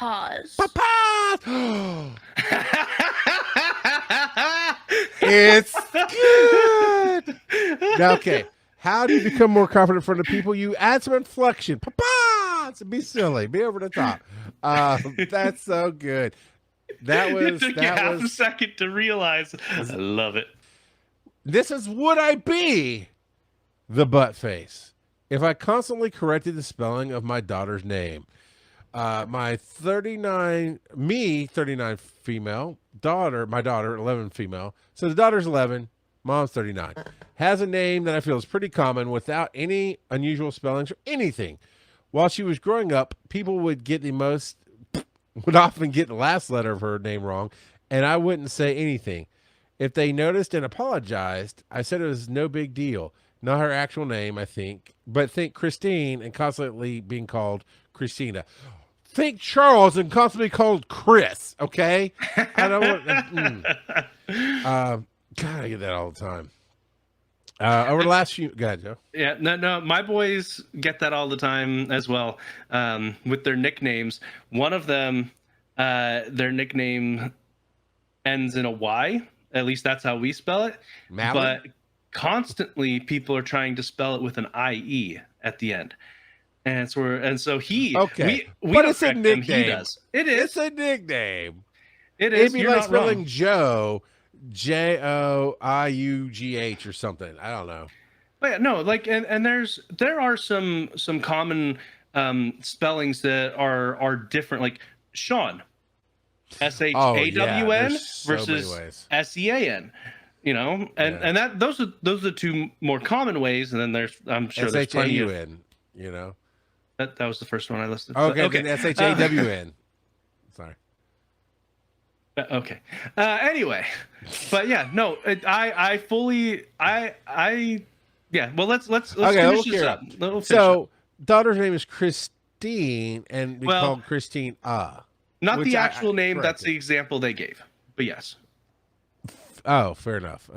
Papaws. Papa. It's good. Now, okay. How do you become more confident in front of people? You add some inflection. Papa. To be silly. Be over the top. That's so good. It took you half a second to realize. I love it. This is would I be the butt face if I constantly corrected the spelling of my daughter's name. My 39 female daughter, my daughter 11 female. So the daughter's 11, mom's 39. Has a name that I feel is pretty common without any unusual spellings or anything. While she was growing up, people would often get the last letter of her name wrong, and I wouldn't say anything. If they noticed and apologized, I said it was no big deal. Not her actual name, I think, but think Christine and constantly being called Christina. Think Charles and constantly called Chris, okay? I don't want God, I get that all the time. Over the last few, go ahead, Joe. Yeah, no, my boys get that all the time as well, with their nicknames. One of them, their nickname ends in a Y. At least that's how we spell it. Malin? But constantly people are trying to spell it with an IE at the end. And so he, okay, we but don't it's a correct him, he nickname. does. It is. It's a nickname. It is. It'd be You're like not spelling wrong. Joe, Joiugh or something. I don't know. But yeah, no, like, and there are some common spellings that are different, like Sean, SHAWN versus SEAN. You know, and that those are the two more common ways, and then I'm sure there's plenty of, you know. That was the first one I listed. Okay, okay. then SHAWN. Sorry. Okay. Anyway, but yeah, no, I fully, yeah. Well, let's finish this up. So, daughter's name is Christine, and we called Christine. Not the actual name. That's the example they gave. But yes. Oh, fair enough.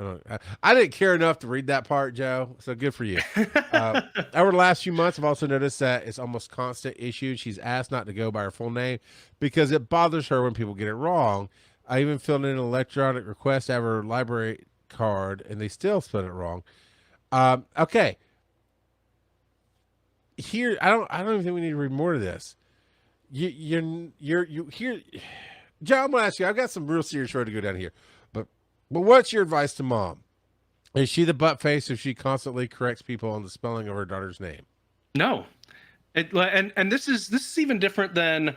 I didn't care enough to read that part, Joe. So good for you. Over the last few months, I've also noticed that it's almost constant issue. She's asked not to go by her full name because it bothers her when people get it wrong. I even filled in an electronic request to have her library card, and they still spelled it wrong. Okay. Here, I don't even think we need to read more to this. You're here, Joe. I'm gonna ask you. I've got some real serious road to go down here. But what's your advice to mom? Is she the butt face if she constantly corrects people on the spelling of her daughter's name? No, and this is even different than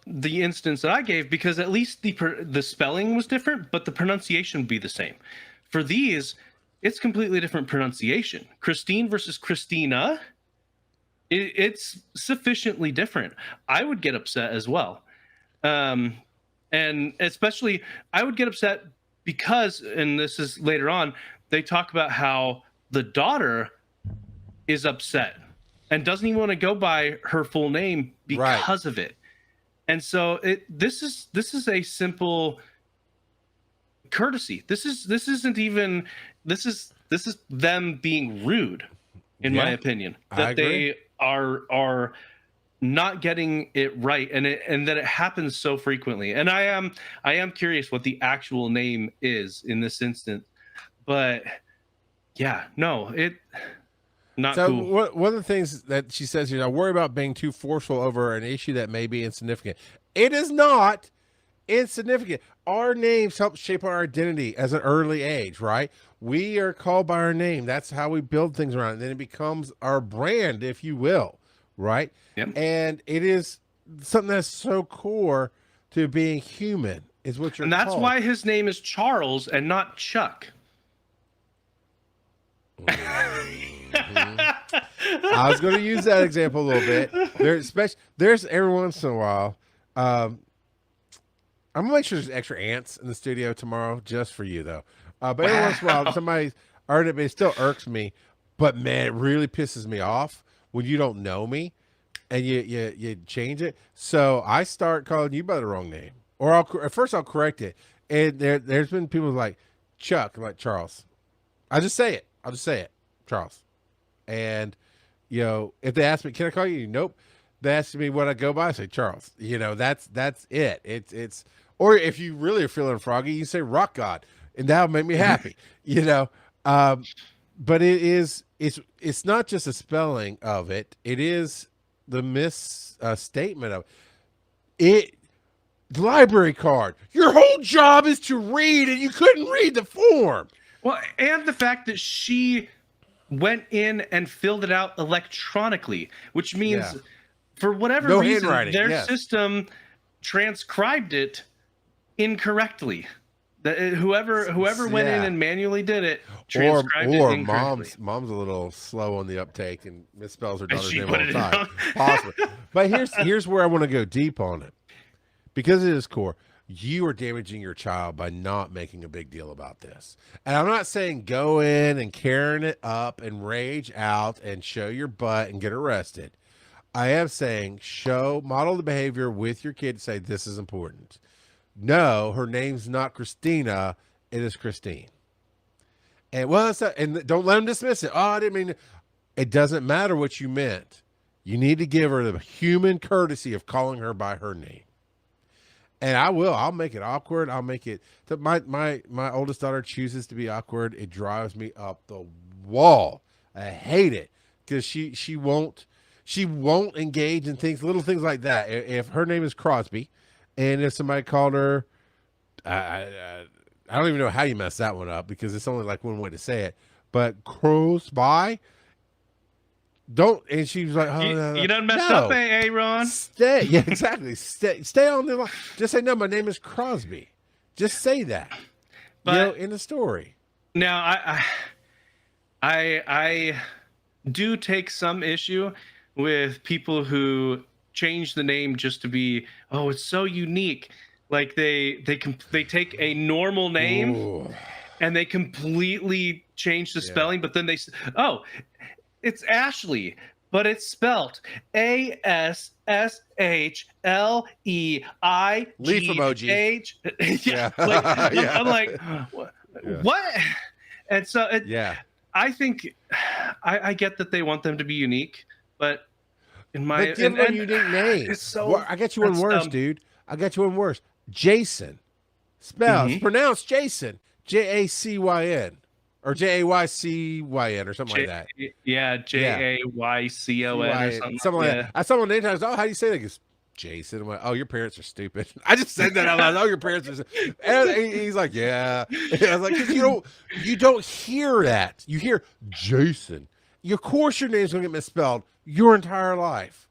the instance that I gave, because at least the spelling was different, but the pronunciation would be the same. For these, it's completely different pronunciation. Christine versus Christina, it's sufficiently different. I would get upset as well, and especially I would get upset. Because, and this is later on, they talk about how the daughter is upset and doesn't even want to go by her full name because of it. And so this is a simple courtesy. This is them being rude, in my opinion. That they are not getting it right, and that it happens so frequently. And I am curious what the actual name is in this instance, but yeah, no, it not so cool. One of the things that she says here, I worry about being too forceful over an issue that may be insignificant. It is not insignificant. Our names help shape our identity as an early age, right? We are called by our name. That's how we build things around it. And then it becomes our brand, if you will. Right. Yep. And it is something that's so core to being human is what you're and that's called. why his name is Charles and not Chuck. Mm-hmm. I was going to use that example a little bit. There's every once in a while. I'm gonna make sure there's extra ants in the studio tomorrow just for you though. But every once in a while somebody's earned it, but it still irks me. But man, it really pisses me off when you don't know me and you change it. So I start calling you by the wrong name, or at first I'll correct it. And there's been people like Chuck, like Charles. I'll just say it, Charles. And if they ask me, can I call you? Nope. they ask me what I go by, I say Charles. You know, that's it. It's or if you really are feeling froggy, you say Rock God, and that'll make me happy. You know, but it's not just a spelling of it. It is the misstatement of it. Library card. Your whole job is to read, and you couldn't read the form. Well, and the fact that she went in and filled it out electronically, which means for whatever No reason, handwriting, their yes. system transcribed it incorrectly. Whoever went in and manually did it transcribed it incorrectly. Mom's a little slow on the uptake and misspells her daughter's she name put all the it time. wrong. Possibly. But here's where I want to go deep on it. Because it is core, you are damaging your child by not making a big deal about this. And I'm not saying go in and carrying it up and rage out and show your butt and get arrested. I am saying model the behavior with your kid. Say this is important. No, her name's not Christina. It is Christine. And and don't let them dismiss it. Oh, I didn't mean. It doesn't matter what you meant. You need to give her the human courtesy of calling her by her name. And I'll make it awkward. I'll make it. My oldest daughter chooses to be awkward. It drives me up the wall. I hate it because she won't engage in little things like that. If her name is Crosby, and if somebody called her, I don't even know how you mess that one up because it's only like one way to say it. But Crosby. Don't, and she was like, "Oh, no. You done messed up, Ron." Stay, yeah, exactly. Stay on the line. Just say, "No, my name is Crosby." Just say that, but in the story. Now, I do take some issue with people who change the name just to be, oh, it's so unique. Like they take a normal name and they completely change the spelling, but then oh. It's Ashley, but it's spelt ASSHLEIGH. Leaf emoji. Yeah. I'm like, what? And so I think I get that they want them to be unique, but give them a unique name. I got you one worse, dude. I got you one worse. Jason. It's pronounced Jason. Jacyn. Or Jaycyn or something like that. Yeah, Jaycon or something like that. I saw one name times. Oh, how do you say that? He goes, Jason. I'm like, oh, your parents are stupid. I just said that out loud. Oh, your parents are stupid. And he's like, yeah. And I was like, you don't hear that. You hear Jason. Of course your name's going to get misspelled your entire life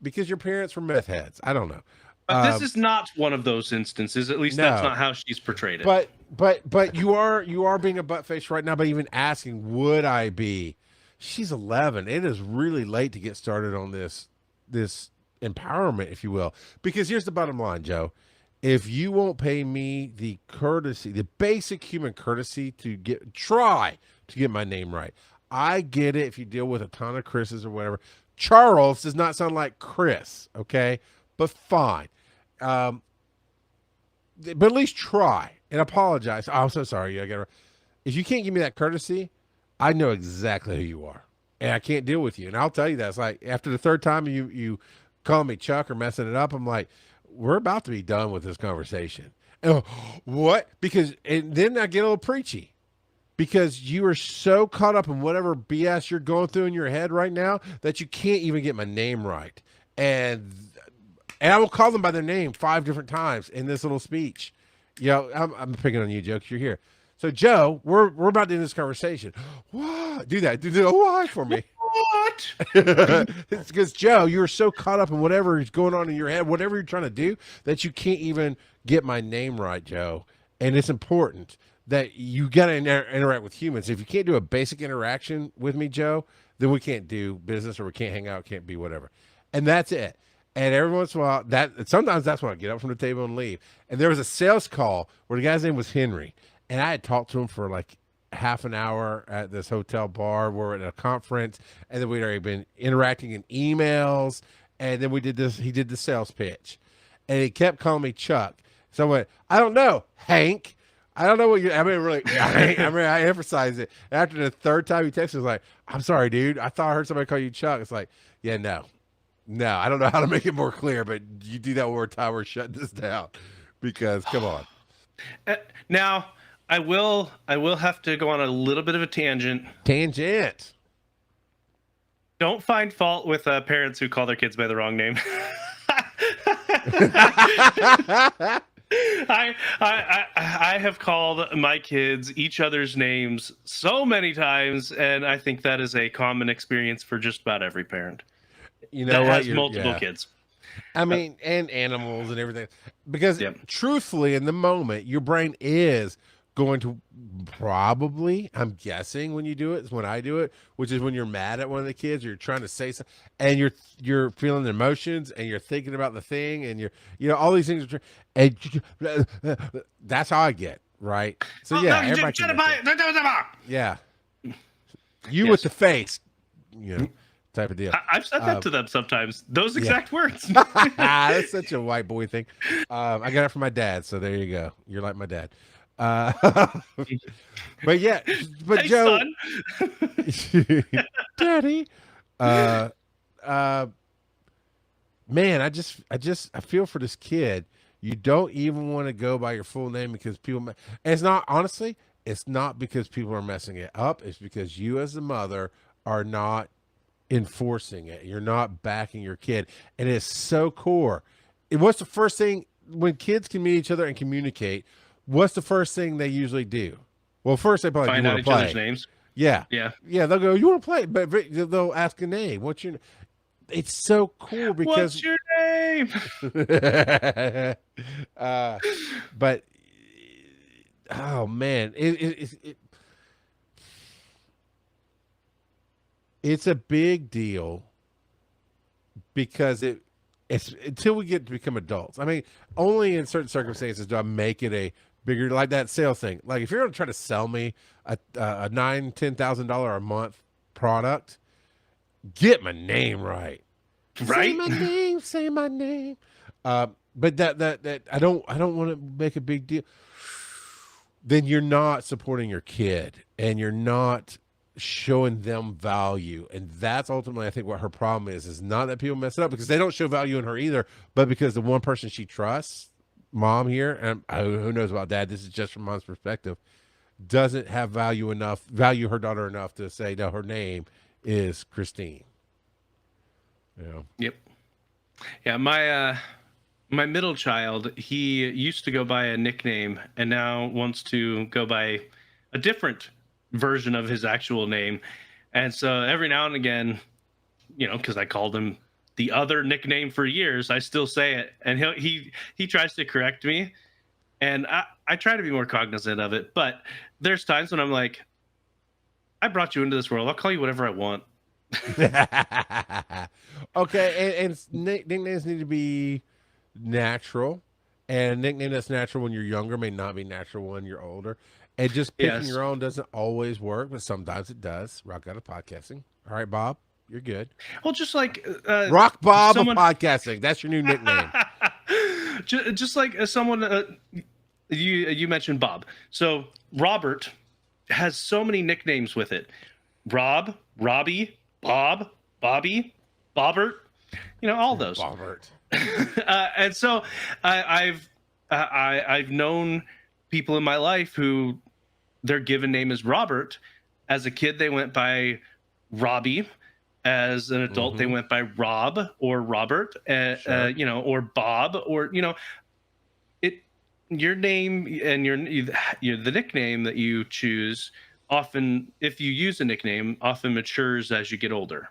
because your parents were meth heads. I don't know. But this is not one of those instances. At least that's not how she's portrayed it. But you are being a buttface right now by even asking, would I be? She's 11. It is really late to get started on this empowerment, if you will. Because here's the bottom line, Joe. If you won't pay me the courtesy, the basic human courtesy to try to get my name right. I get it if you deal with a ton of Chris's or whatever. Charles does not sound like Chris, okay? But fine. But at least try and apologize. Oh, I'm so sorry. If you can't give me that courtesy, I know exactly who you are, and I can't deal with you. And I'll tell you that. It's like after the third time you call me Chuck or messing it up, I'm like, we're about to be done with this conversation. And, what? And then I get a little preachy because you are so caught up in whatever BS you're going through in your head right now that you can't even get my name right. And I will call them by their name 5 different times in this little speech. I'm picking on you, Joe, because you're here. So, Joe, we're about to end this conversation. What? Do that. Do the why for me. What? It's because, Joe, you're so caught up in whatever is going on in your head, whatever you're trying to do, that you can't even get my name right, Joe. And it's important that you got to interact with humans. If you can't do a basic interaction with me, Joe, then we can't do business or we can't hang out, can't be whatever. And that's it. And every once in a while, sometimes that's when I get up from the table and leave. And there was a sales call where the guy's name was Henry. And I had talked to him for like half an hour at this hotel bar. We're at a conference. And then we'd already been interacting in emails. And then he did the sales pitch. And he kept calling me Chuck. So I went, I don't know, Hank. I don't know what I emphasize it. After the third time he texted, I was like, I'm sorry, dude. I thought I heard somebody call you Chuck. It's like, yeah, no. No, I don't know how to make it more clear, but you do that one more time, we're shutting this down because come on. Uh, Now, I will have to go on a little bit of a tangent. Tangent. Don't find fault with parents who call their kids by the wrong name. I have called my kids each other's names so many times, and I think that is a common experience for just about every parent You know that what? has multiple kids. I mean, and animals and everything. Because Yep. truthfully, in the moment, your brain is going to probably, I'm guessing when you do it, is when I do it, which is when you're mad at one of the kids, or you're trying to say something, and you're feeling the emotions, and you're thinking about the thing, and all these things, and that's how I get, right? So yeah, everybody can get that. Yeah, you with Yes. the face, type of deal. I've said that to them sometimes. Those exact words. That's such a white boy thing. I got it from my dad, so there you go. You're like my dad. But yeah, but Hey, Joe, son. Daddy, uh, man, I feel for this kid. You don't even want to go by your full name because people. And it's not honestly. It's not because people are messing it up. It's because you, as a mother, are not enforcing it. You're not backing your kid, and it's so core. What's the first thing when kids can meet each other and communicate? What's the first thing they usually do? Well, first they probably Find do out want each to play. other's names. Yeah, Yeah. yeah. They'll go, "You want to play?" But they'll ask a name. What's your? It's so cool because. What's your name? But oh man, it's a big deal because it's until we get to become adults. I mean, only in certain circumstances do I make it a bigger, like that sales thing. Like if you're going to try to sell me a $9,000-$10,000 a month product, get my name right. Right? Say my name. Say my name. But that I don't want to make a big deal. Then you're not supporting your kid, and you're not showing them value, and that's ultimately I think what her problem is not that people mess it up because they don't show value in her either, but because the one person she trusts, mom here, and who knows about dad, this is just from mom's perspective, doesn't have value her daughter enough to say no, her name is Christine. Yep. Yeah, my middle child, he used to go by a nickname and now wants to go by a different version of his actual name. And so every now and again, because I called him the other nickname for years, I still say it, and he tries to correct me, and I try to be more cognizant of it. But there's times when I'm like, I brought you into this world. I'll call you whatever I want. Okay, and nicknames need to be natural, and a nickname that's natural when you're younger may not be natural when you're older. And just picking Yes. your own doesn't always work, but sometimes it does. Rock out of podcasting. All right, Bob, you're good. Well, just like Rock Bob someone of podcasting. That's your new nickname. just like someone you mentioned Bob. So Robert has so many nicknames with it. Rob, Robbie, Bob, Bobby, Bobbert, all those. Bobbert. And so I've known people in my life who their given name is Robert. As a kid, they went by Robbie. As an adult, they went by Rob or Robert, Sure. or Bob, or your name and the nickname that you choose often, if you use a nickname, often matures as you get older.